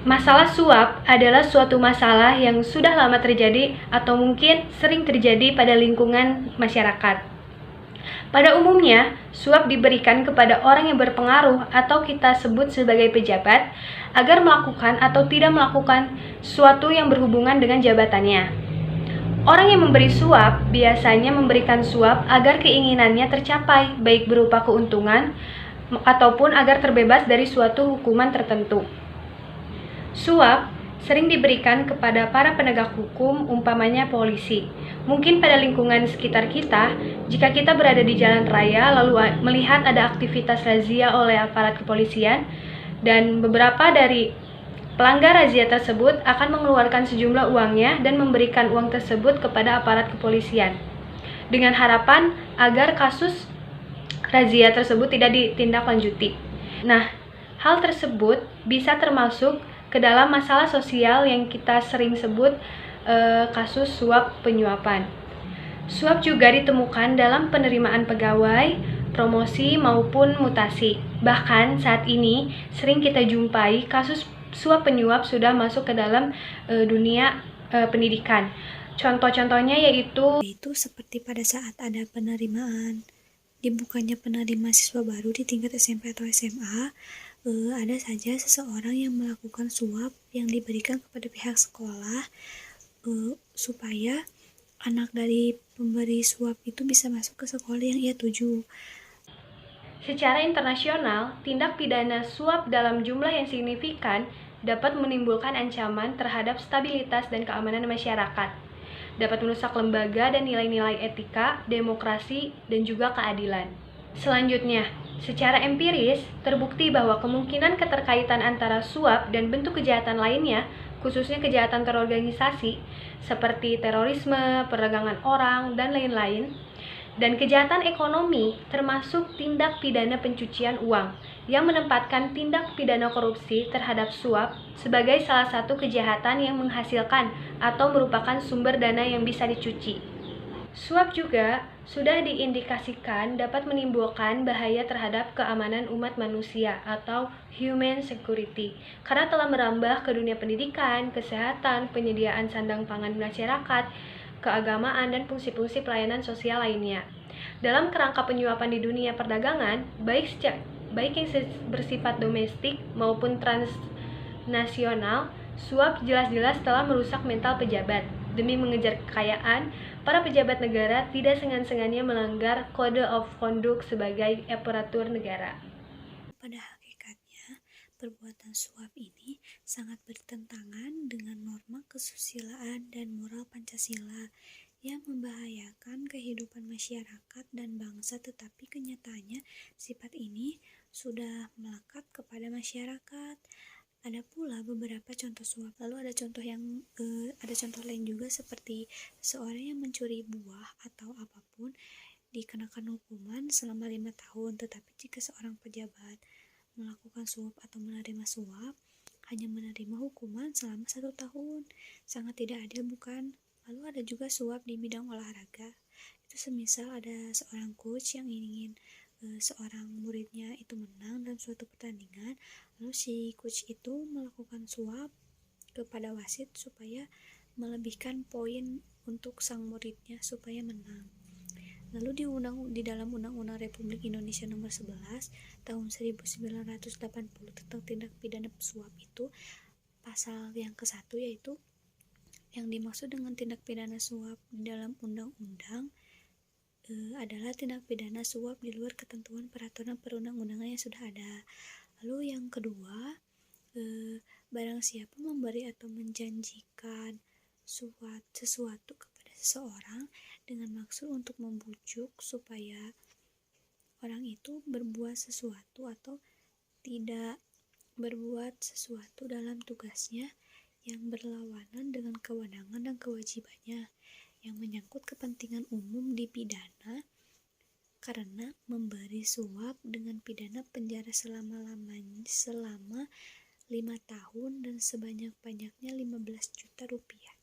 Masalah suap adalah suatu masalah yang sudah lama terjadi atau mungkin sering terjadi pada lingkungan masyarakat. Pada umumnya, suap diberikan kepada orang yang berpengaruh atau kita sebut sebagai pejabat agar melakukan atau tidak melakukan suatu yang berhubungan dengan jabatannya. Orang yang memberi suap biasanya memberikan suap agar keinginannya tercapai, baik berupa keuntungan ataupun agar terbebas dari suatu hukuman tertentu. Suap sering diberikan kepada para penegak hukum, umpamanya polisi. Mungkin pada lingkungan sekitar kita, jika kita berada di jalan raya lalu melihat ada aktivitas razia oleh aparat kepolisian, dan beberapa dari pelanggar razia tersebut akan mengeluarkan sejumlah uangnya dan memberikan uang tersebut kepada aparat kepolisian, dengan harapan agar kasus razia tersebut tidak ditindaklanjuti. Nah, hal tersebut bisa termasuk ke dalam masalah sosial yang kita sering sebut kasus suap penyuapan. Suap juga ditemukan dalam penerimaan pegawai, promosi maupun mutasi. Bahkan saat ini sering kita jumpai kasus suap penyuap sudah masuk ke dalam dunia pendidikan. Contoh-contohnya yaitu seperti pada saat ada penerimaan, dibukanya penerima siswa baru di tingkat SMP atau SMA, ada saja seseorang yang melakukan suap yang diberikan kepada pihak sekolah supaya anak dari pemberi suap itu bisa masuk ke sekolah yang ia tuju. Secara internasional, tindak pidana suap dalam jumlah yang signifikan dapat menimbulkan ancaman terhadap stabilitas dan keamanan masyarakat, dapat merusak lembaga dan nilai-nilai etika, demokrasi, dan juga keadilan. Selanjutnya, secara empiris, terbukti bahwa kemungkinan keterkaitan antara suap dan bentuk kejahatan lainnya, khususnya kejahatan terorganisasi, seperti terorisme, perdagangan orang, dan lain-lain, dan kejahatan ekonomi termasuk tindak pidana pencucian uang, yang menempatkan tindak pidana korupsi terhadap suap sebagai salah satu kejahatan yang menghasilkan atau merupakan sumber dana yang bisa dicuci. Suap juga sudah diindikasikan dapat menimbulkan bahaya terhadap keamanan umat manusia atau human security karena telah merambah ke dunia pendidikan, kesehatan, penyediaan sandang pangan masyarakat, keagamaan, dan fungsi-fungsi pelayanan sosial lainnya. Dalam kerangka penyuapan di dunia perdagangan, baik yang bersifat domestik maupun transnasional, suap jelas-jelas telah merusak mental pejabat. Demi mengejar kekayaan, para pejabat negara tidak segan-segannya melanggar Code of Conduct sebagai aparatur negara. Pada hakikatnya, perbuatan suap ini sangat bertentangan dengan norma kesusilaan dan moral Pancasila yang membahayakan kehidupan masyarakat dan bangsa, tetapi kenyataannya sifat ini sudah melekat kepada masyarakat. Ada pula beberapa contoh suap. Lalu ada contoh lain juga seperti seorang yang mencuri buah atau apapun dikenakan hukuman selama 5 tahun, tetapi jika seorang pejabat melakukan suap atau menerima suap hanya menerima hukuman selama 1 tahun. Sangat tidak adil, bukan? Lalu ada juga suap di bidang olahraga. Itu semisal ada seorang coach yang ingin seorang muridnya itu menang dalam suatu pertandingan, lalu si coach itu melakukan suap kepada wasit supaya melebihkan poin untuk sang muridnya supaya menang. Lalu di dalam Undang-Undang Republik Indonesia Nomor 11 tahun 1980 tentang tindak pidana suap itu, pasal yang ke-1 yaitu yang dimaksud dengan tindak pidana suap di dalam undang-undang adalah tindak pidana suap di luar ketentuan peraturan perundang-undangan yang sudah ada. Lalu yang kedua, barang siapa memberi atau menjanjikan sesuatu kepada seseorang dengan maksud untuk membujuk supaya orang itu berbuat sesuatu atau tidak berbuat sesuatu dalam tugasnya yang berlawanan dengan kewenangan dan kewajibannya yang menyangkut kepentingan umum dipidana karena memberi suap dengan pidana penjara selama 5 tahun dan sebanyak-banyaknya 15 juta rupiah.